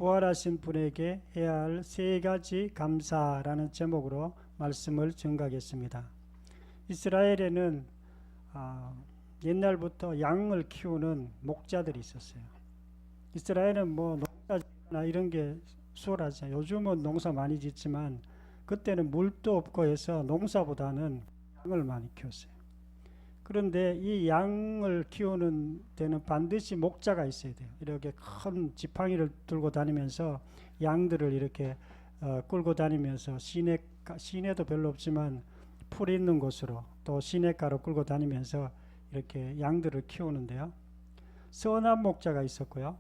부활하신 분에게 해야 할 세 가지 감사라는 제목으로 말씀을 전가하겠습니다. 이스라엘에는 옛날부터 양을 키우는 목자들이 있었어요. 이스라엘은 뭐 농사나 이런 게 수월하죠. 요즘은 농사 많이 짓지만 그때는 물도 없고 해서 농사보다는 양을 많이 키웠어요. 그런데 이 양을 키우는 데는 반드시 목자가 있어야 돼요. 이렇게 큰 지팡이를 들고 다니면서 양들을 이렇게 끌고 다니면서 시내도 별로 없지만 풀 있는 곳으로 또 시내가로 끌고 다니면서 이렇게 양들을 키우는데요. 선한 목자가 있었고요.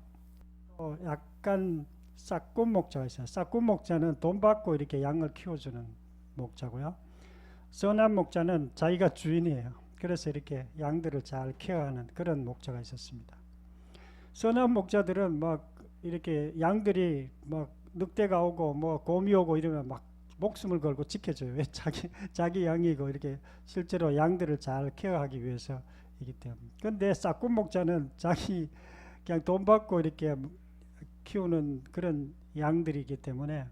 또 약간 싹군 목자가 있어요. 싹군 목자는 돈 받고 이렇게 양을 키워주는 목자고요. 선한 목자는 자기가 주인이에요. 그래서 이렇게 양들을 잘 케어하는 그런 목자가 있었습니다. 선한 목자들은 막 이렇게 양들이 막 늑대가 오고 뭐 곰이 오고 이러면 막 목숨을 걸고 지켜줘요. 왜? 자기 양이고 이렇게 실제로 양들을 잘 케어하기 위해서이기 때문에. 근데 싹군 목자는 자기 그냥 돈 받고 이렇게 키우는 그런 양들이기 때문에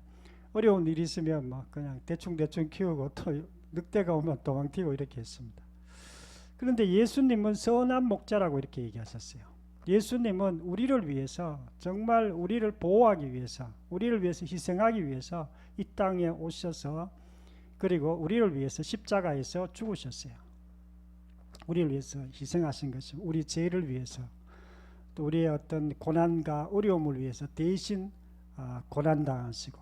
어려운 일이 있으면 막 그냥 대충 키우고 또 늑대가 오면 도망튀고 이렇게 했습니다. 그런데 예수님은 선한 목자라고 이렇게 얘기하셨어요. 예수님은 우리를 위해서, 정말 우리를 보호하기 위해서, 우리를 위해서 희생하기 위해서 이 땅에 오셔서, 그리고 우리를 위해서 십자가에서 죽으셨어요. 우리를 위해서 희생하신 것이 우리 죄를 위해서, 또 우리의 어떤 고난과 어려움을 위해서 대신 고난당하시고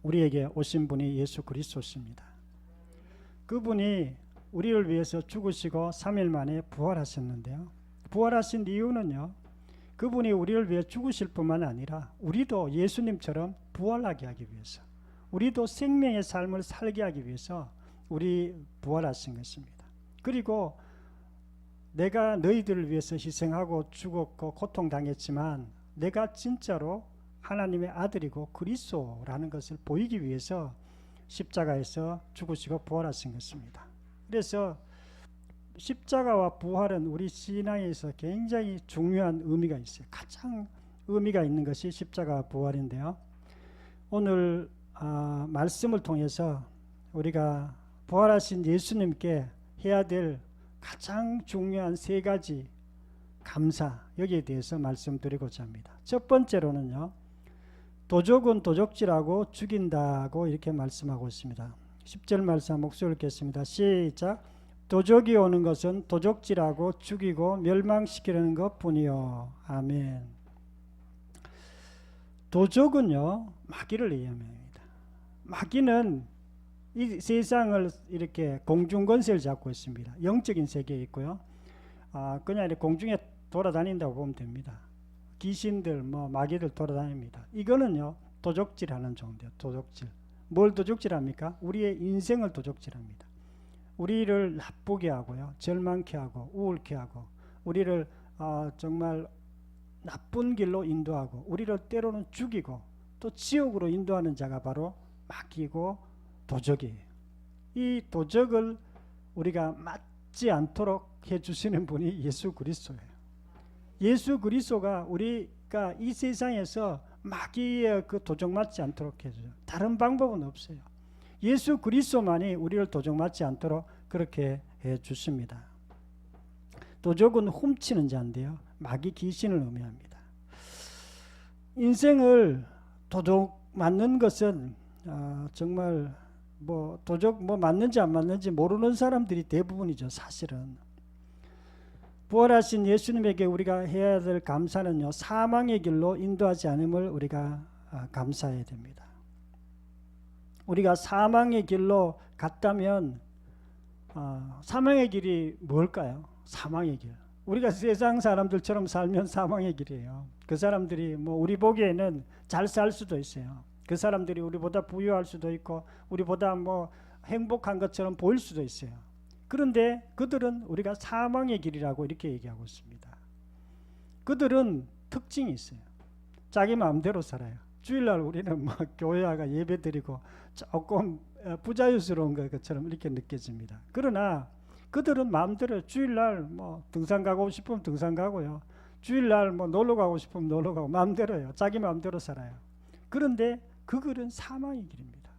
우리에게 오신 분이 예수 그리스도십니다. 그분이 우리를 위해서 죽으시고 3일 만에 부활하셨는데요. 부활하신 이유는요, 그분이 우리를 위해 죽으실 뿐만 아니라 우리도 예수님처럼 부활하게 하기 위해서, 우리도 생명의 삶을 살게 하기 위해서 우리 부활하신 것입니다. 그리고 내가 너희들을 위해서 희생하고 죽었고 고통당했지만 내가 진짜로 하나님의 아들이고 그리스도라는 것을 보이기 위해서 십자가에서 죽으시고 부활하신 것입니다. 그래서 십자가와 부활은 우리 신앙에서 굉장히 중요한 의미가 있어요. 가장 의미가 있는 것이 십자가와 부활인데요. 오늘 말씀을 통해서 우리가 부활하신 예수님께 해야 될 가장 중요한 세 가지 감사, 여기에 대해서 말씀드리고자 합니다. 첫 번째로는요, 도적은 도적질하고 죽인다고 이렇게 말씀하고 있습니다. 10절 말씀 목소리 읽겠습니다. 시작. 도적이 오는 것은 도적질하고 죽이고 멸망시키려는 것뿐이요. 아멘. 도적은요, 마귀를 의미합니다. 마귀는 이 세상을 이렇게 공중권세를 잡고 있습니다. 영적인 세계에 있고요. 그냥 이렇게 공중에 돌아다닌다고 보면 됩니다. 귀신들, 마귀들 돌아다닙니다. 이거는요, 도적질하는 정도예요. 도적질. 뭘 도적질합니까? 우리의 인생을 도적질합니다. 우리를 나쁘게 하고요, 절망케 하고 우울케 하고 우리를 정말 나쁜 길로 인도하고 우리를 때로는 죽이고 또 지옥으로 인도하는 자가 바로 마귀고 도적이에요. 이 도적을 우리가 맞지 않도록 해주시는 분이 예수 그리스도예요. 예수 그리스도가 우리가 이 세상에서 마귀의 그 도적 맞지 않도록 해줘요. 다른 방법은 없어요. 예수 그리스도만이 우리를 도적 맞지 않도록 그렇게 해주십니다. 도적은 훔치는 자인데요, 마귀 귀신을 의미합니다. 인생을 도적 맞는 것은 정말 도적 맞는지 안 맞는지 모르는 사람들이 대부분이죠. 사실은 부활하신 예수님에게 우리가 해야 될 감사는요, 사망의 길로 인도하지 않음을 우리가 감사해야 됩니다. 우리가 사망의 길로 갔다면 사망의 길이 뭘까요? 사망의 길. 우리가 세상 사람들처럼 살면 사망의 길이에요. 그 사람들이 우리 보기에는 잘 살 수도 있어요. 그 사람들이 우리보다 부유할 수도 있고 우리보다 행복한 것처럼 보일 수도 있어요. 그런데 그들은 우리가 사망의 길이라고 이렇게 얘기하고 있습니다. 그들은 특징이 있어요. 자기 마음대로 살아요. 주일날 우리는 교회 와가 예배 드리고 조금 부자유스러운 것처럼 이렇게 느껴집니다. 그러나 그들은 마음대로 주일날 등산 가고 싶으면 등산 가고요. 주일날 뭐 놀러 가고 싶으면 놀러 가고 마음대로요. 자기 마음대로 살아요. 그런데 그 길은 사망의 길입니다.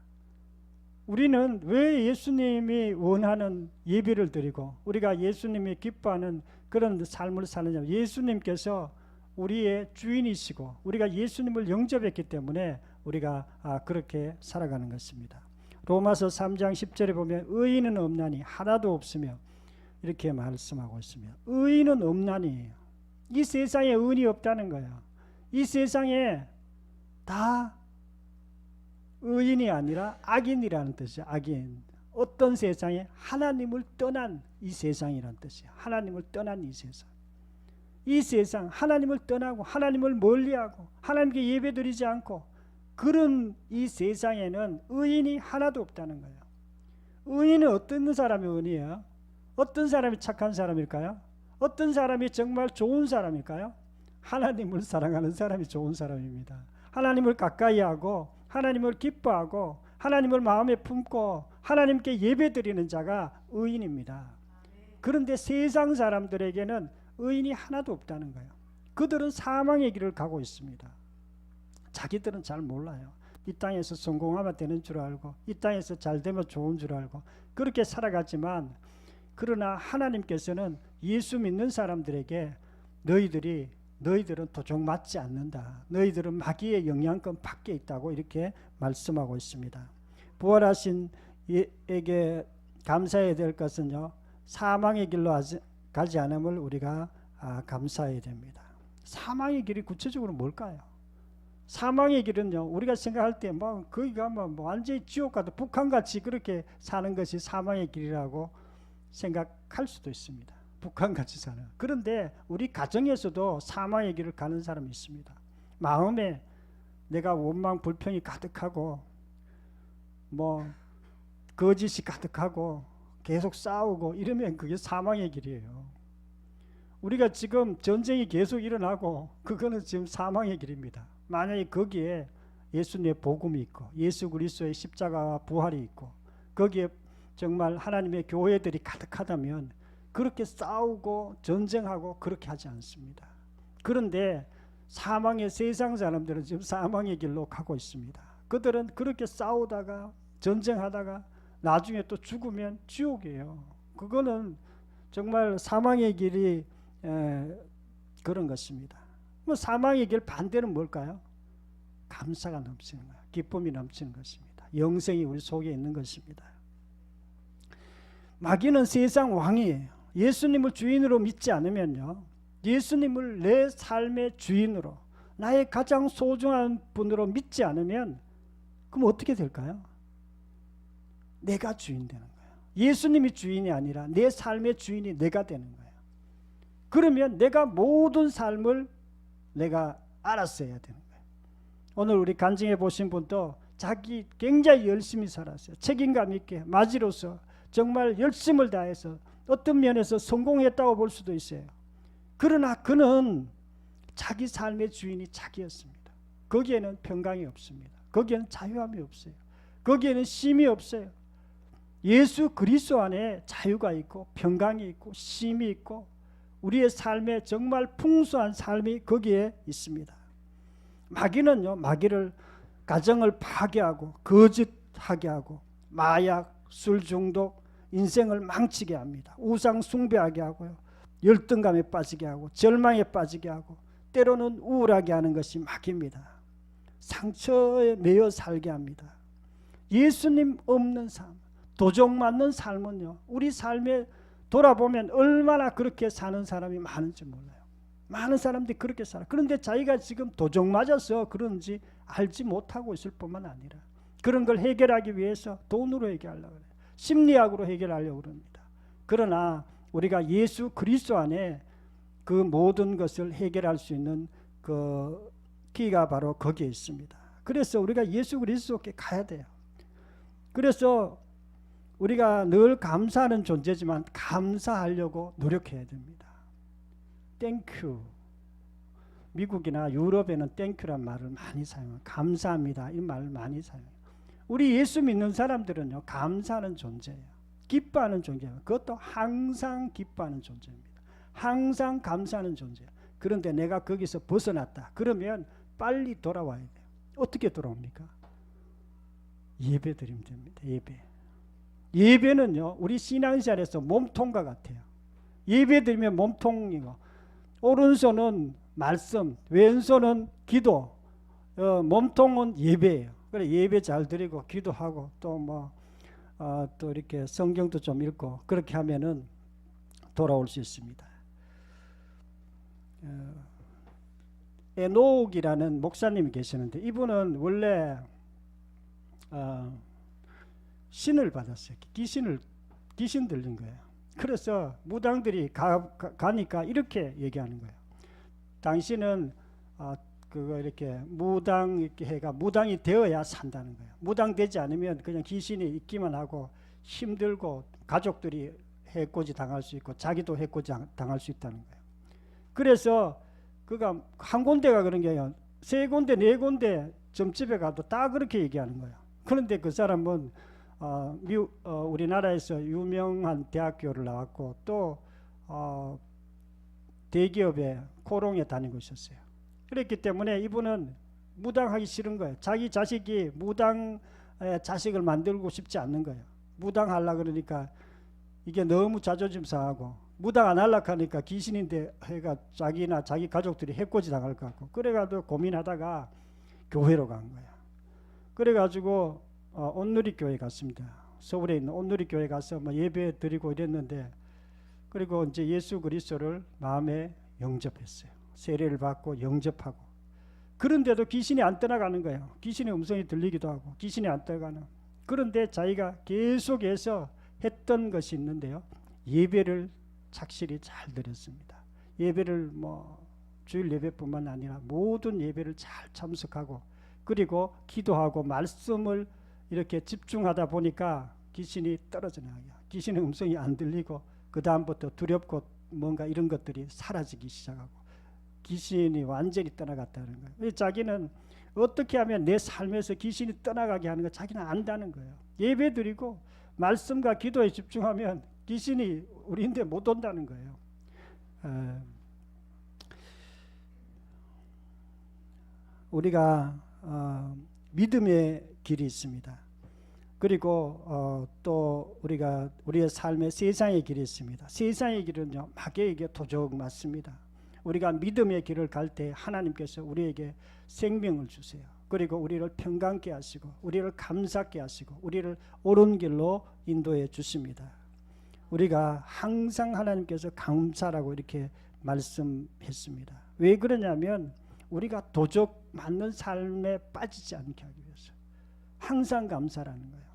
우리는 왜 예수님이 원하는 예배를 드리고 우리가 예수님이 기뻐하는 그런 삶을 사느냐? 예수님께서 우리의 주인이시고 우리가 예수님을 영접했기 때문에 우리가 그렇게 살아가는 것입니다. 로마서 3장 10절에 보면 의인은 없나니 하나도 없으며 이렇게 말씀하고 있습니다. 의인은 없나니, 이 세상에 의인이 없다는 거예요. 이 세상에 다 의인이 아니라 악인이라는 뜻이에요. 악인. 어떤 세상에? 하나님을 떠난 이 세상이라는 뜻이에요. 하나님을 떠난 이 세상. 이 세상 하나님을 떠나고 하나님을 멀리하고 하나님께 예배드리지 않고 그런 이 세상에는 의인이 하나도 없다는 거예요. 의인은 어떤 사람이 의인이에요? 어떤 사람이 착한 사람일까요? 어떤 사람이 정말 좋은 사람일까요? 하나님을 사랑하는 사람이 좋은 사람입니다. 하나님을 가까이 하고 하나님을 기뻐하고 하나님을 마음에 품고 하나님께 예배드리는 자가 의인입니다. 그런데 세상 사람들에게는 의인이 하나도 없다는 거예요. 그들은 사망의 길을 가고 있습니다. 자기들은 잘 몰라요. 이 땅에서 성공하면 되는 줄 알고 이 땅에서 잘 되면 좋은 줄 알고 그렇게 살아가지만, 그러나 하나님께서는 예수 믿는 사람들에게 너희들은 도적 맞지 않는다. 너희들은 마귀의 영향권 밖에 있다고 이렇게 말씀하고 있습니다. 부활하신 이에게 감사해야 될 것은요, 사망의 길로 가지 않음을 우리가 감사해야 됩니다. 사망의 길이 구체적으로 뭘까요? 사망의 길은요, 우리가 생각할 때 뭐 거기 가면 뭐 완전히 지옥 같은 북한같이 그렇게 사는 것이 사망의 길이라고 생각할 수도 있습니다. 북한같이 사는. 그런데 우리 가정에서도 사망의 길을 가는 사람이 있습니다. 마음에 내가 원망 불평이 가득하고 뭐 거짓이 가득하고 계속 싸우고 이러면 그게 사망의 길이에요. 우리가 지금 전쟁이 계속 일어나고 그거는 지금 사망의 길입니다. 만약에 거기에 예수님의 복음이 있고 예수 그리스도의 십자가와 부활이 있고 거기에 정말 하나님의 교회들이 가득하다면 그렇게 싸우고 전쟁하고 그렇게 하지 않습니다. 그런데 사망의 세상 사람들은 지금 사망의 길로 가고 있습니다. 그들은 그렇게 싸우다가 전쟁하다가 나중에 또 죽으면 지옥이에요. 그거는 정말 사망의 길이 그런 것입니다. 뭐 사망의 길 반대는 뭘까요? 감사가 넘치는 거예요. 기쁨이 넘치는 것입니다. 영생이 우리 속에 있는 것입니다. 마귀는 세상 왕이에요. 예수님을 주인으로 믿지 않으면요, 예수님을 내 삶의 주인으로 나의 가장 소중한 분으로 믿지 않으면 그럼 어떻게 될까요? 내가 주인 되는 거예요. 예수님이 주인이 아니라 내 삶의 주인이 내가 되는 거예요. 그러면 내가 모든 삶을 내가 알았어야 되는 거예요. 오늘 우리 간증해 보신 분도 자기 굉장히 열심히 살았어요. 책임감 있게 맞이로서 정말 열심을 다해서 어떤 면에서 성공했다고 볼 수도 있어요. 그러나 그는 자기 삶의 주인이 자기였습니다. 거기에는 평강이 없습니다. 거기에는 자유함이 없어요. 거기에는 쉼이 없어요. 예수 그리스도 안에 자유가 있고 평강이 있고 쉼이 있고 우리의 삶에 정말 풍성한 삶이 거기에 있습니다. 마귀는요, 마귀를 가정을 파괴하고 거짓하게 하고 마약, 술 중독, 인생을 망치게 합니다. 우상 숭배하게 하고요, 열등감에 빠지게 하고 절망에 빠지게 하고 때로는 우울하게 하는 것이 마귀입니다. 상처에 매여 살게 합니다. 예수님 없는 삶, 도적 맞는 삶은요, 우리 삶에 돌아보면 얼마나 그렇게 사는 사람이 많은지 몰라요. 많은 사람들이 그렇게 살아. 그런데 자기가 지금 도적 맞아서 그런지 알지 못하고 있을 뿐만 아니라 그런 걸 해결하기 위해서 돈으로 해결하려고 해요. 심리학으로 해결하려고 합니다. 그러나 우리가 예수 그리스도 안에 그 모든 것을 해결할 수 있는 그 키가 바로 거기에 있습니다. 그래서 우리가 예수 그리스도께 가야 돼요. 그래서 우리가 늘 감사하는 존재지만 감사하려고 노력해야 됩니다. 땡큐. 미국이나 유럽에는 땡큐란 말을 많이 사용해요. 감사합니다. 이 말을 많이 사용해요. 우리 예수 믿는 사람들은요, 감사하는 존재예요. 기뻐하는 존재예요. 그것도 항상 기뻐하는 존재입니다. 항상 감사하는 존재예요. 그런데 내가 거기서 벗어났다. 그러면 빨리 돌아와야 돼요. 어떻게 돌아옵니까? 예배 드리면 됩니다. 예배는요, 우리 신앙생활에서 몸통과 같아요. 예배 드리면 몸통이고, 오른손은 말씀, 왼손은 기도, 몸통은 예배예요. 그래 예배 잘 드리고 기도하고 또 이렇게 성경도 좀 읽고 그렇게 하면은 돌아올 수 있습니다. 에녹이라는 목사님이 계시는데 이분은 원래 신을 받았어요. 귀신 들린 거예요. 그래서 무당들이 가니까 이렇게 얘기하는 거예요. 당신은 그거 이렇게 무당 이렇게 해가 무당이 되어야 산다는 거예요. 무당 되지 않으면 그냥 귀신이 있기만 하고 힘들고 가족들이 해코지 당할 수 있고 자기도 해코지 당할 수 있다는 거예요. 그래서 그가 한 군데가 그런 게 아니라 세 군데 네 군데 점집에 가도 다 그렇게 얘기하는 거예요. 그런데 그 사람은 우리나라에서 유명한 대학교를 나왔고 또 대기업의 코롱에 다니고 있었어요. 그랬기 때문에 이분은 무당하기 싫은 거예요. 자기 자식이 무당 자식을 만들고 싶지 않는 거예요. 무당하려고 그러니까 이게 너무 자존심 상하고 무당 안 하려고 하니까 귀신인데 해가 자기나 자기 가족들이 해코지 당할 것 같고 그래가지고 고민하다가 교회로 간 거예요. 그래가지고 온누리교회 갔습니다. 서울에 있는 온누리교회 가서 예배 드리고 이랬는데 그리고 이제 예수 그리스도를 마음에 영접했어요. 세례를 받고 영접하고 그런데도 귀신이 안 떠나가는 거예요. 귀신의 음성이 들리기도 하고 귀신이 안 떠나가는. 그런데 자기가 계속해서 했던 것이 있는데요. 예배를 착실히 잘 드렸습니다. 예배를 주일 예배뿐만 아니라 모든 예배를 잘 참석하고 그리고 기도하고 말씀을 이렇게 집중하다 보니까 귀신이 떨어져 나가요. 귀신의 음성이 안 들리고 그 다음부터 두렵고 뭔가 이런 것들이 사라지기 시작하고 귀신이 완전히 떠나갔다는 거예요. 자기는 어떻게 하면 내 삶에서 귀신이 떠나가게 하는 거 자기는 안다는 거예요. 예배 드리고 말씀과 기도에 집중하면 귀신이 우리인데 못 온다는 거예요. 우리가 믿음의 길이 있습니다. 그리고 또 우리의 삶의 세상의 길이 있습니다. 세상의 길은요 마귀에게 도적 맞습니다. 우리가 믿음의 길을 갈 때 하나님께서 우리에게 생명을 주세요. 그리고 우리를 평강케 하시고 우리를 감사케 하시고 우리를 옳은 길로 인도해 주십니다. 우리가 항상 하나님께서 감사라고 이렇게 말씀했습니다. 왜 그러냐면 우리가 도적 맞는 삶에 빠지지 않게 하기 위해서 항상 감사라는 거예요.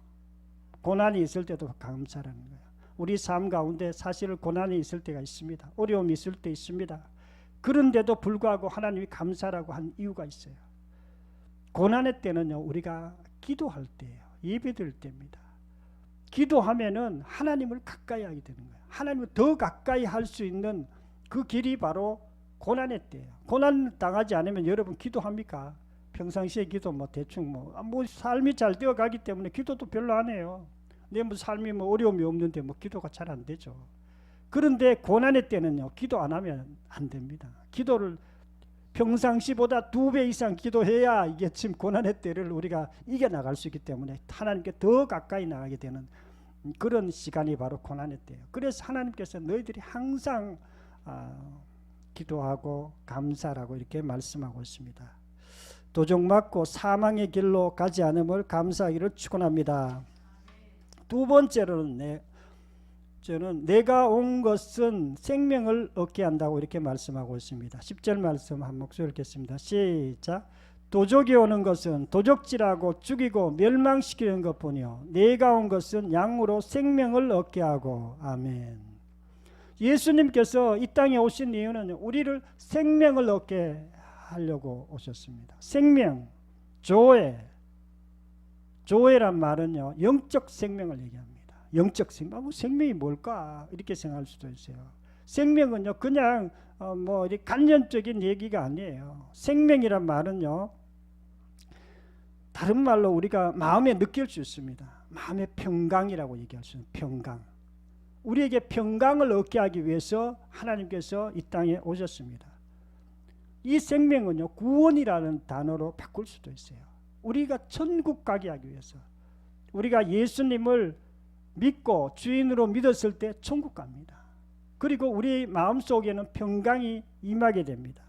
고난이 있을 때도 감사라는 거예요. 우리 삶 가운데 사실 고난이 있을 때가 있습니다. 어려움이 있을 때 있습니다. 그런데도 불구하고 하나님이 감사라고 한 이유가 있어요. 고난의 때는요 우리가 기도할 때예요. 예배드릴 때입니다. 기도하면은 하나님을 가까이 하게 되는 거예요. 하나님을 더 가까이 할 수 있는 그 길이 바로 고난의 때예요. 고난 당하지 않으면 여러분 기도합니까? 평상시에 기도 대충 삶이 잘 되어 가기 때문에 기도도 별로 안 해요. 내 삶이 어려움이 없는데 기도가 잘 안 되죠. 그런데 고난의 때는요 기도 안 하면 안 됩니다. 기도를 평상시보다 2배 이상 기도해야 이게 지금 고난의 때를 우리가 이겨나갈 수 있기 때문에 하나님께 더 가까이 나가게 되는 그런 시간이 바로 고난의 때예요. 그래서 하나님께서 너희들이 항상 기도하고 감사라고 이렇게 말씀하고 있습니다. 도적 맞고 사망의 길로 가지 않음을 감사하기를 축원합니다. 두 번째로는 저는 내가 온 것은 생명을 얻게 한다고 이렇게 말씀하고 있습니다. 10절 말씀 한 목소리 읽겠습니다. 시작. 도적이 오는 것은 도적질하고 죽이고 멸망시키는 것뿐이요 내가 온 것은 양으로 생명을 얻게 하고. 아멘. 예수님께서 이 땅에 오신 이유는 우리를 생명을 얻게 하려고 오셨습니다. 생명, 조회란 말은요 영적 생명을 얘기합니다. 영적 생명, 생명이 뭘까 이렇게 생각할 수도 있어요. 생명은요 그냥 간접적인 얘기가 아니에요. 생명이란 말은요 다른 말로 우리가 마음에 느낄 수 있습니다. 마음의 평강이라고 얘기할 수 있는 평강. 우리에게 평강을 얻게 하기 위해서 하나님께서 이 땅에 오셨습니다. 이 생명은요, 구원이라는 단어로 바꿀 수도 있어요. 우리가 천국 가게 하기 위해서 우리가 예수님을 믿고 주인으로 믿었을 때 천국 갑니다. 그리고 우리 마음속에는 평강이 임하게 됩니다.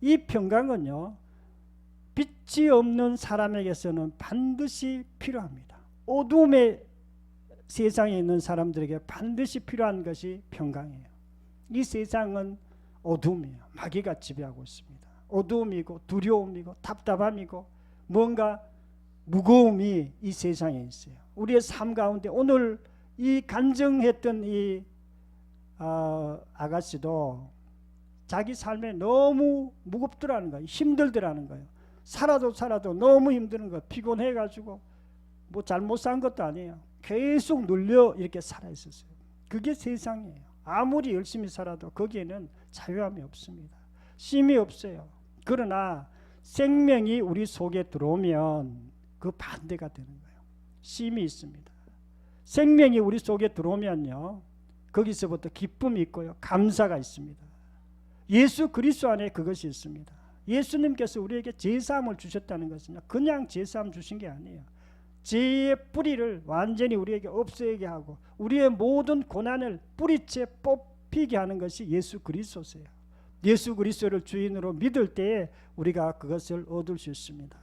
이 평강은요, 빛이 없는 사람에게서는 반드시 필요합니다. 어둠의 세상에 있는 사람들에게 반드시 필요한 것이 평강이에요. 이 세상은 어둠이에요. 마귀가 지배하고 있습니다. 어둠이고 두려움이고 답답함이고 뭔가 무거움이 이 세상에 있어요. 우리의 삶 가운데 오늘 이 간증했던 이 아가씨도 자기 삶에 너무 무겁더라는 거예요. 힘들더라는 거예요. 살아도 너무 힘드는 거예요. 피곤해가지고 뭐 잘못 산 것도 아니에요. 계속 눌려 이렇게 살아 있었어요. 그게 세상이에요. 아무리 열심히 살아도 거기에는 자유함이 없습니다. 쉼이 없어요. 그러나 생명이 우리 속에 들어오면 그 반대가 되는 거예요. 쉼이 있습니다. 생명이 우리 속에 들어오면요, 거기서부터 기쁨이 있고요, 감사가 있습니다. 예수 그리스도 안에 그것이 있습니다. 예수님께서 우리에게 제사함을 주셨다는 것은요, 그냥 제사함 주신 게 아니에요. 죄의 뿌리를 완전히 우리에게 없애게 하고 우리의 모든 고난을 뿌리째 뽑히게 하는 것이 예수 그리스도세요. 예수 그리스도를 주인으로 믿을 때에 우리가 그것을 얻을 수 있습니다.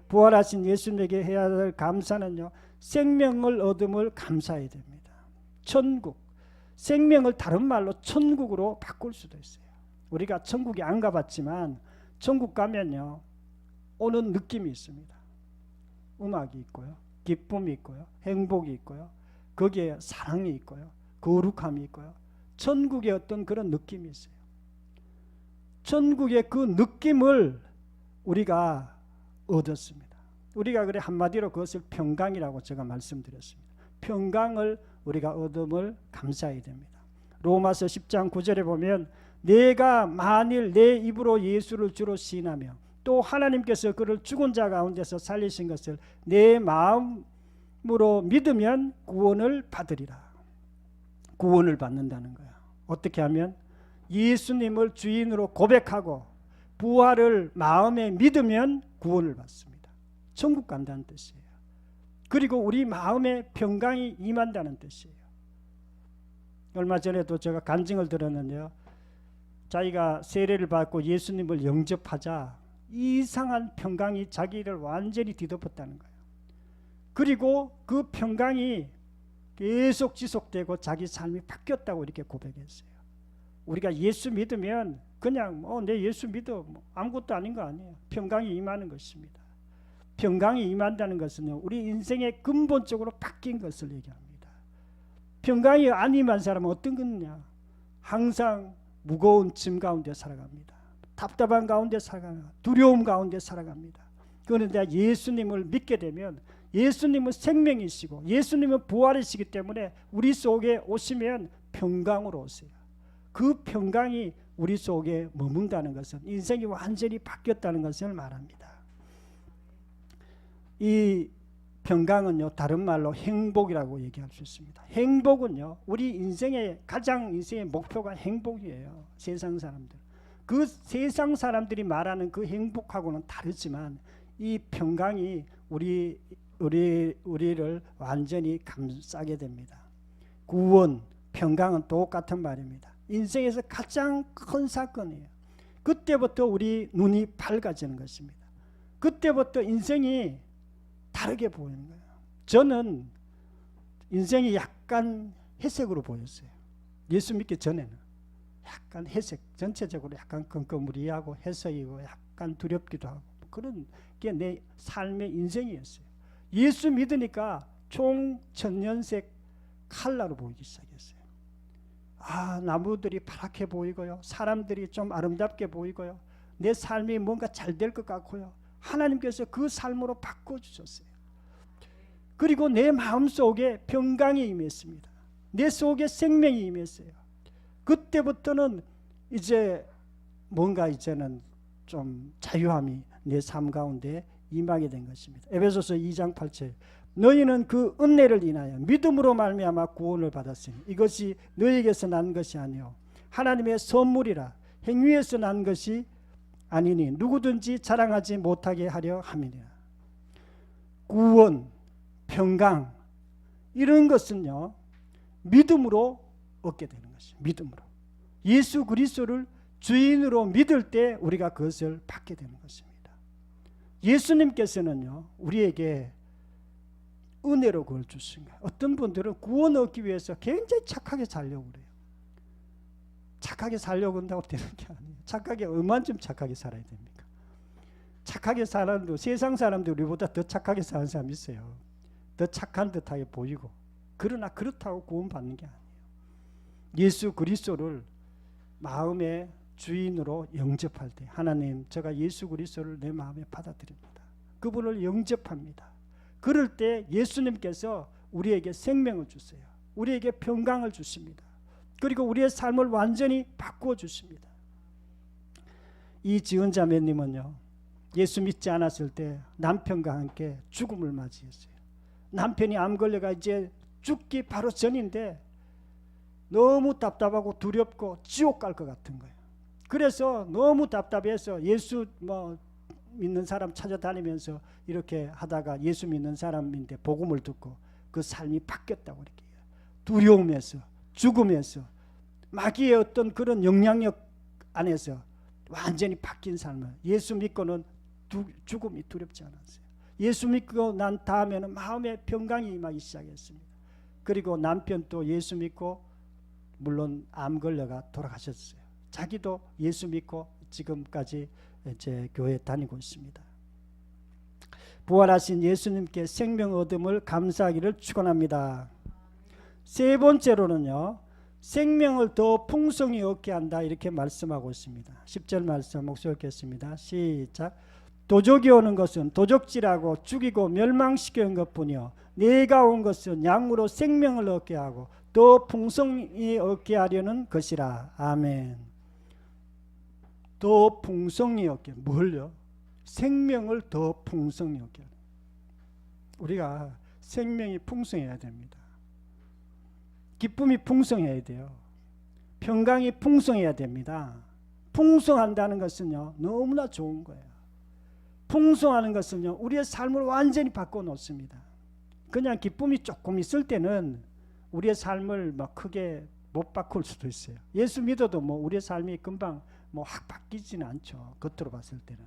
부활하신 예수님에게 해야 할 감사는요, 생명을 얻음을 감사해야 됩니다. 천국, 생명을 다른 말로 천국으로 바꿀 수도 있어요. 우리가 천국에 안 가봤지만 천국 가면요, 오는 느낌이 있습니다. 음악이 있고요, 기쁨이 있고요, 행복이 있고요, 거기에 사랑이 있고요, 거룩함이 있고요, 천국의 어떤 그런 느낌이 있어요. 천국의 그 느낌을 우리가 얻었습니다. 우리가 그래 한마디로 그것을 평강이라고 제가 말씀드렸습니다. 평강을 우리가 얻음을 감사해야 됩니다. 로마서 10장 9절에 보면 내가 만일 내 입으로 예수를 주로 시인하며 또 하나님께서 그를 죽은 자 가운데서 살리신 것을 내 마음으로 믿으면 구원을 받으리라. 구원을 받는다는 거야. 어떻게 하면? 예수님을 주인으로 고백하고 부활을 마음에 믿으면 구원을 받습니다. 천국 간다는 뜻이에요. 그리고 우리 마음에 평강이 임한다는 뜻이에요. 얼마 전에도 제가 간증을 들었는데요, 자기가 세례를 받고 예수님을 영접하자 이상한 평강이 자기를 완전히 뒤덮었다는 거예요. 그리고 그 평강이 계속 지속되고 자기 삶이 바뀌었다고 이렇게 고백했어요. 우리가 예수 믿으면 그냥 내 예수 믿어 아무것도 아닌 거 아니에요. 평강이 임하는 것입니다. 평강이 임한다는 것은요, 우리 인생의 근본적으로 바뀐 것을 얘기합니다. 평강이 안 임한 사람은 어떤 거냐? 항상 무거운 짐 가운데 살아갑니다. 답답한 가운데 살아갑니다. 두려움 가운데 살아갑니다. 그런데 예수님을 믿게 되면 예수님은 생명이시고 예수님은 부활이시기 때문에 우리 속에 오시면 평강으로 오세요. 그 평강이 우리 속에 머문다는 것은 인생이 완전히 바뀌었다는 것을 말합니다. 이 평강은요, 다른 말로 행복이라고 얘기할 수 있습니다. 행복은요, 우리 인생의 가장 인생의 목표가 행복이에요. 세상 사람들, 그 세상 사람들이 말하는 그 행복하고는 다르지만 이 평강이 우리를 완전히 감싸게 됩니다. 구원, 평강은 똑같은 말입니다. 인생에서 가장 큰 사건이에요. 그때부터 우리 눈이 밝아지는 것입니다. 그때부터 인생이 다르게 보이는 거예요. 저는 인생이 약간 회색으로 보였어요. 예수 믿기 전에는 약간 회색, 전체적으로 약간 끈끈무리하고 해석이고 약간 두렵기도 하고 그런 게 내 삶의 인생이었어요. 예수 믿으니까 총천연색 칼라로 보이기 시작했어요. 나무들이 파랗게 보이고요, 사람들이 좀 아름답게 보이고요, 내 삶이 뭔가 잘 될 것 같고요, 하나님께서 그 삶으로 바꿔주셨어요. 그리고 내 마음속에 평강이 임했습니다. 내 속에 생명이 임했어요. 그때부터는 이제 뭔가 이제는 좀 자유함이 내 삶 가운데 임하게 된 것입니다. 에베소서 2장 8절 너희는 그 은혜를 인하여 믿음으로 말미암아 구원을 받았으니 이것이 너희에게서 난 것이 아니요 하나님의 선물이라 행위에서 난 것이 아니니 누구든지 자랑하지 못하게 하려 함이니라. 구원, 평강 이런 것은요 믿음으로 얻게 되는 것이죠. 믿음으로 예수 그리스도를 주인으로 믿을 때 우리가 그것을 받게 되는 것입니다. 예수님께서는요 우리에게 은혜로 그걸 주신 거예요. 어떤 분들은 구원 얻기 위해서 굉장히 착하게 살려고 그래요. 착하게 살려고 한다고 되는 게 아니에요. 착하게 얼마쯤 착하게 살아야 됩니까? 착하게 살아도 세상 사람들 우리보다 더 착하게 사는 사람이 있어요. 더 착한 듯하게 보이고. 그러나 그렇다고 구원받는 게 아니에요. 예수 그리스도를 마음의 주인으로 영접할 때 하나님 제가 예수 그리스도를 내 마음에 받아들입니다. 그분을 영접합니다. 그럴 때 예수님께서 우리에게 생명을 주세요. 우리에게 평강을 주십니다. 그리고 우리의 삶을 완전히 바꾸어 주십니다. 이 지은 자매님은요 예수 믿지 않았을 때 남편과 함께 죽음을 맞이했어요. 남편이 암 걸려가 이제 죽기 바로 전인데 너무 답답하고 두렵고 지옥 갈 것 같은 거예요. 그래서 너무 답답해서 예수 믿는 사람 찾아다니면서 이렇게 하다가 예수 믿는 사람인데 복음을 듣고 그 삶이 바뀌었다고 이렇게 두려움에서 죽음에서 마귀의 어떤 그런 영향력 안에서 완전히 바뀐 삶을 예수 믿고는 죽음이 두렵지 않았어요. 예수 믿고 난 다음에는 마음의 평강이 임하기 시작했습니다. 그리고 남편도 예수 믿고 물론 암 걸려가 돌아가셨어요. 자기도 예수 믿고 지금까지 이제 교회 다니고 있습니다. 부활하신 예수님께 생명 얻음을 감사하기를 축원합니다. 세 번째로는요. 생명을 더 풍성히 얻게 한다 이렇게 말씀하고 있습니다. 10절 말씀 목소리 읽겠습니다. 시작. 도적이 오는 것은 도적질하고 죽이고 멸망시키는 것뿐이요 내가 온 것은 양으로 생명을 얻게 하고 더 풍성히 얻게 하려는 것이라. 아멘. 더 풍성히 얻게. 뭘요? 생명을 더 풍성히 얻게. 우리가 생명이 풍성해야 됩니다. 기쁨이 풍성해야 돼요. 평강이 풍성해야 됩니다. 풍성한다는 것은요 너무나 좋은 거예요. 풍성하는 것은요 우리의 삶을 완전히 바꿔놓습니다. 그냥 기쁨이 조금 있을 때는 우리의 삶을 막 크게 못 바꿀 수도 있어요. 예수 믿어도 우리의 삶이 금방 확 바뀌지는 않죠. 겉으로 봤을 때는.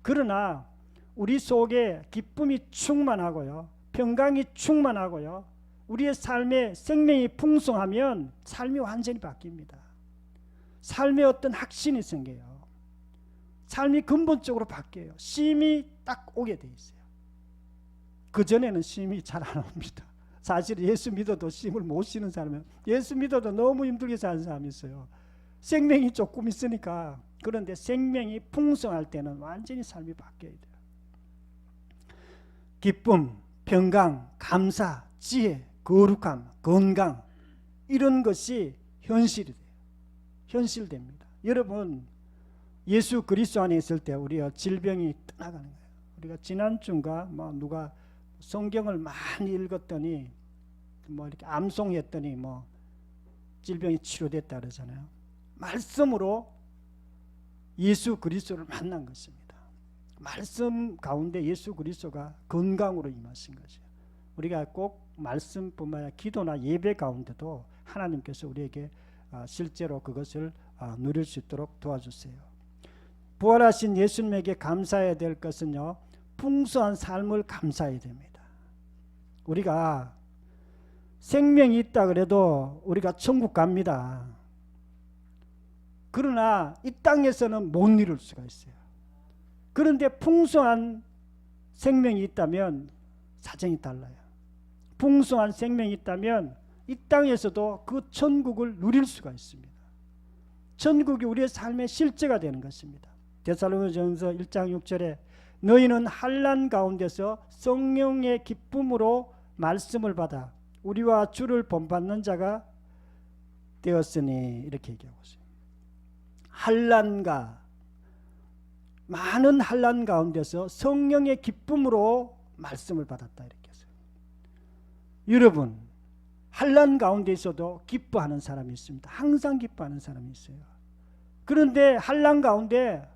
그러나 우리 속에 기쁨이 충만하고요 평강이 충만하고요 우리의 삶에 생명이 풍성하면 삶이 완전히 바뀝니다. 삶에 어떤 확신이 생겨요. 삶이 근본적으로 바뀌어요. 쉼이 딱 오게 돼 있어요. 그전에는 쉼이 잘 안 옵니다. 사실 예수 믿어도 쉼을 못 쉬는 사람은 예수 믿어도 너무 힘들게 사는 사람이 있어요. 생명이 조금 있으니까. 그런데 생명이 풍성할 때는 완전히 삶이 바뀌어야 돼요. 기쁨, 평강, 감사, 지혜, 거룩함, 건강 이런 것이 현실이 돼요. 현실됩니다. 여러분 예수 그리스도 안에 있을 때 우리가 질병이 떠나가는 거예요. 우리가 지난주인가 누가 성경을 많이 읽었더니 이렇게 암송했더니 질병이 치료됐다 그러잖아요. 말씀으로 예수 그리스도를 만난 것입니다. 말씀 가운데 예수 그리스도가 건강으로 임하신 거죠. 우리가 꼭 말씀뿐만 아니라 기도나 예배 가운데도 하나님께서 우리에게 실제로 그것을 누릴 수 있도록 도와주세요. 부활하신 예수님에게 감사해야 될 것은요 풍성한 삶을 감사해야 됩니다. 우리가 생명이 있다 그래도 우리가 천국 갑니다. 그러나 이 땅에서는 못 이룰 수가 있어요. 그런데 풍성한 생명이 있다면 사정이 달라요. 풍성한 생명이 있다면 이 땅에서도 그 천국을 누릴 수가 있습니다. 천국이 우리의 삶의 실제가 되는 것입니다. 데살로니가전서 1장 6절에 너희는 환난 가운데서 성령의 기쁨으로 말씀을 받아 우리와 주를 본받는 자가 되었으니 이렇게 얘기하고 있어요. 환난과 많은 환난 가운데서 성령의 기쁨으로 말씀을 받았다 이렇게 했어요. 여러분 환난 가운데 있어도 기뻐하는 사람이 있습니다. 항상 기뻐하는 사람이 있어요. 그런데 환난 가운데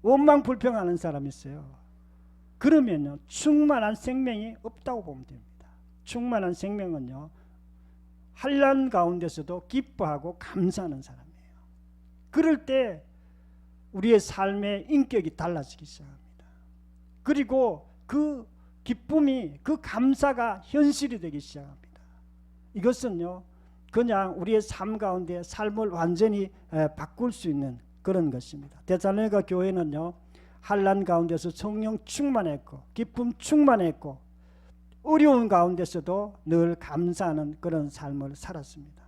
원망 불평하는 사람이 있어요. 그러면요, 충만한 생명이 없다고 보면 됩니다. 충만한 생명은요, 환난 가운데서도 기뻐하고 감사하는 사람이에요. 그럴 때 우리의 삶의 인격이 달라지기 시작합니다. 그리고 그 기쁨이, 그 감사가 현실이 되기 시작합니다. 이것은요, 그냥 우리의 삶 가운데 삶을 완전히 바꿀 수 있는 그런 것입니다. 데살로니가 교회는요, 환난 가운데서 성령 충만했고 기쁨 충만했고 어려운 가운데서도 늘 감사하는 그런 삶을 살았습니다.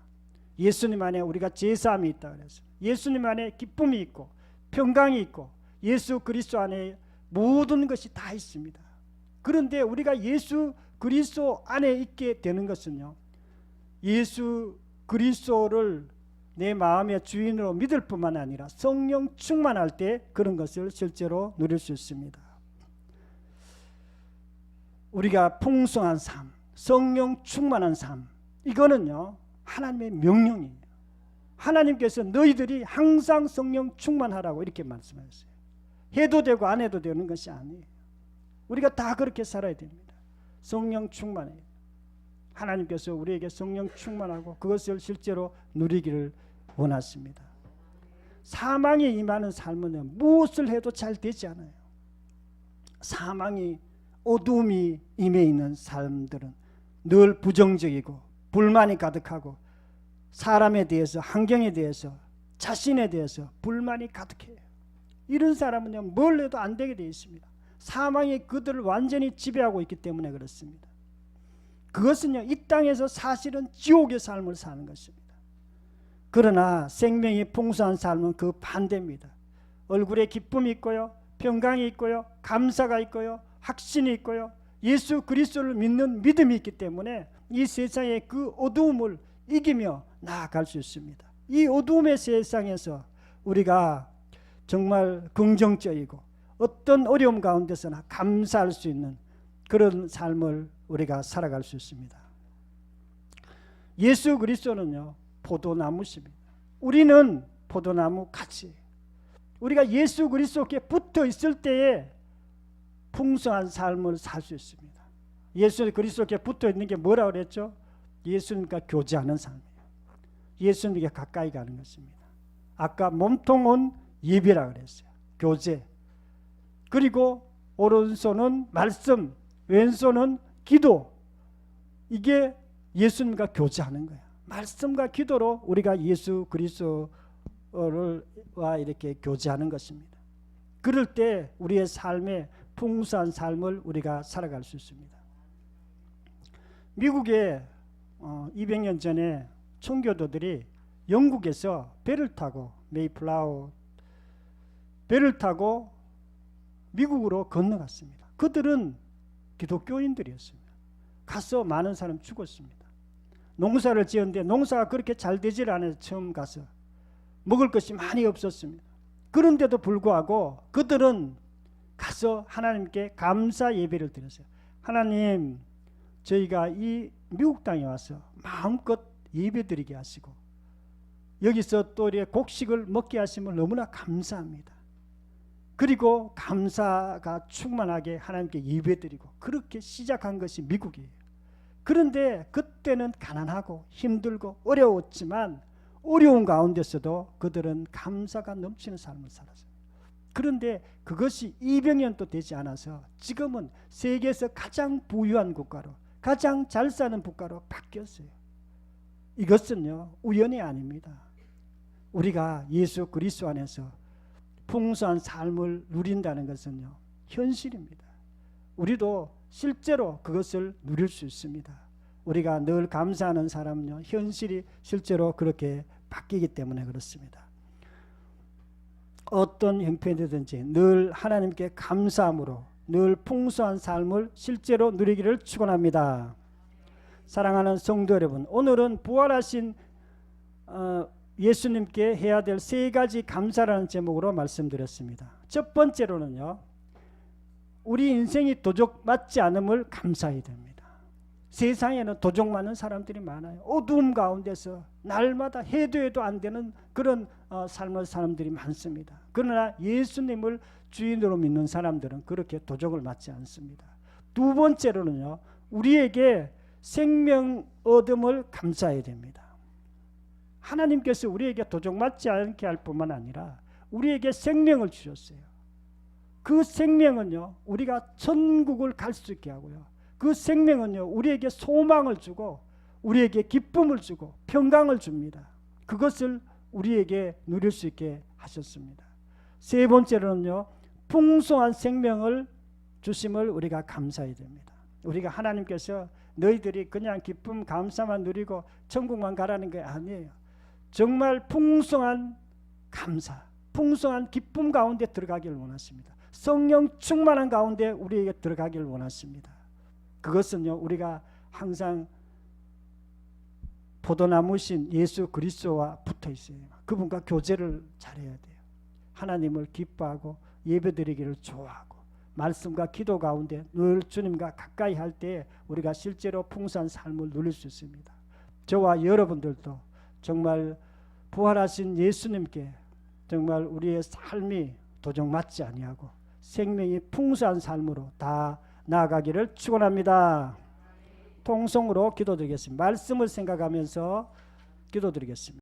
예수님 안에 우리가 제사함이 있다 그랬어요. 예수님 안에 기쁨이 있고 평강이 있고 예수 그리스도 안에 모든 것이 다 있습니다. 그런데 우리가 예수 그리스도 안에 있게 되는 것은요, 예수 그리스도를 내 마음의 주인으로 믿을 뿐만 아니라 성령 충만할 때 그런 것을 실제로 누릴 수 있습니다. 우리가 풍성한 삶, 성령 충만한 삶, 이거는요 하나님의 명령이에요. 하나님께서 너희들이 항상 성령 충만하라고 이렇게 말씀하셨어요. 해도 되고 안 해도 되는 것이 아니에요. 우리가 다 그렇게 살아야 됩니다. 성령 충만해요. 하나님께서 우리에게 성령 충만하고 그것을 실제로 누리기를 원하십니다. 사망에 임하는 삶은 무엇을 해도 잘 되지 않아요. 사망이, 어둠이 임해 있는 사람들은 늘 부정적이고 불만이 가득하고 사람에 대해서, 환경에 대해서, 자신에 대해서 불만이 가득해요. 이런 사람은요, 뭘 해도 안 되게 되어 있습니다. 사망이 그들을 완전히 지배하고 있기 때문에 그렇습니다. 그것은요, 이 땅에서 사실은 지옥의 삶을 사는 것입니다. 그러나 생명이 풍성한 삶은 그 반대입니다. 얼굴에 기쁨이 있고요, 평강이 있고요, 감사가 있고요, 확신이 있고요, 예수 그리스도를 믿는 믿음이 있기 때문에 이 세상의 그 어두움을 이기며 나아갈 수 있습니다. 이 어두움의 세상에서 우리가 정말 긍정적이고 어떤 어려움 가운데서나 감사할 수 있는 그런 삶을 우리가 살아갈 수 있습니다. 예수 그리스도는요, 포도나무십니다. 우리는 포도나무 같이, 우리가 예수 그리스도께 붙어 있을 때에 풍성한 삶을 살 수 있습니다. 예수 그리스도께 붙어 있는 게 뭐라고 그랬죠? 예수님과 교제하는 삶이에요. 예수님께 가까이 가는 것입니다. 아까 몸통은 예배라 그랬어요. 교제. 그리고 오른손은 말씀, 왼손은 기도. 이게 예수님과 교제하는 거야. 말씀과 기도로 우리가 예수 그리스도와 이렇게 교제하는 것입니다. 그럴 때 우리의 삶에 풍성한 삶을 우리가 살아갈 수 있습니다. 미국에 200년 전에 청교도들이 영국에서 배를 타고, 메이플라워 배를 타고 미국으로 건너갔습니다. 그들은 기독교인들이었습니다. 가서 많은 사람 죽었습니다. 농사를 지었는데 농사가 그렇게 잘 되질 않아서 처음 가서 먹을 것이 많이 없었습니다. 그런데도 불구하고 그들은 가서 하나님께 감사 예배를 드렸어요. 하나님, 저희가 이 미국 땅에 와서 마음껏 예배드리게 하시고 여기서 또 이렇게 곡식을 먹게 하심을 너무나 감사합니다. 그리고 감사가 충만하게 하나님께 예배드리고 그렇게 시작한 것이 미국이에요. 그런데 그때는 가난하고 힘들고 어려웠지만 어려운 가운데서도 그들은 감사가 넘치는 삶을 살았어요. 그런데 그것이 200년도 되지 않아서 지금은 세계에서 가장 부유한 국가로, 가장 잘 사는 국가로 바뀌었어요. 이것은요, 우연이 아닙니다. 우리가 예수 그리스도 안에서 풍성한 삶을 누린다는 것은요, 현실입니다. 우리도 실제로 그것을 누릴 수 있습니다. 우리가 늘 감사하는 사람은요, 현실이 실제로 그렇게 바뀌기 때문에 그렇습니다. 어떤 형편이든지 늘 하나님께 감사함으로 늘 풍성한 삶을 실제로 누리기를 축원합니다. 사랑하는 성도 여러분, 오늘은 부활하신 예수님께 해야 될 세 가지 감사라는 제목으로 말씀드렸습니다. 첫 번째로는요, 우리 인생이 도적 맞지 않음을 감사해야 됩니다. 세상에는 도적 많은 사람들이 많아요. 어두움 가운데서 날마다 해도 해도 안 되는 그런 삶을 사람들이 많습니다. 그러나 예수님을 주인으로 믿는 사람들은 그렇게 도적을 맞지 않습니다. 두 번째로는요, 우리에게 생명 얻음을 감사해야 됩니다. 하나님께서 우리에게 도적 맞지 않게 할 뿐만 아니라 우리에게 생명을 주셨어요. 그 생명은요, 우리가 천국을 갈 수 있게 하고요, 그 생명은요, 우리에게 소망을 주고 우리에게 기쁨을 주고 평강을 줍니다. 그것을 우리에게 누릴 수 있게 하셨습니다. 세 번째로는요, 풍성한 생명을 주심을 우리가 감사해야 됩니다. 우리가 하나님께서 너희들이 그냥 기쁨 감사만 누리고 천국만 가라는 게 아니에요. 정말 풍성한 감사, 풍성한 기쁨 가운데 들어가기를 원하십니다. 성령 충만한 가운데 우리에게 들어가기를 원하십니다. 그것은요, 우리가 항상 포도나무신 예수 그리스도와 붙어 있어요. 그분과 교제를 잘해야 돼요. 하나님을 기뻐하고 예배드리기를 좋아하고 말씀과 기도 가운데 늘 주님과 가까이 할 때 우리가 실제로 풍성한 삶을 누릴 수 있습니다. 저와 여러분들도 정말 부활하신 예수님께 정말 우리의 삶이 도적 맞지 아니하고 생명이 풍성한 삶으로 다 나아가기를 축원합니다. 통성으로 기도드리겠습니다. 말씀을 생각하면서 기도드리겠습니다.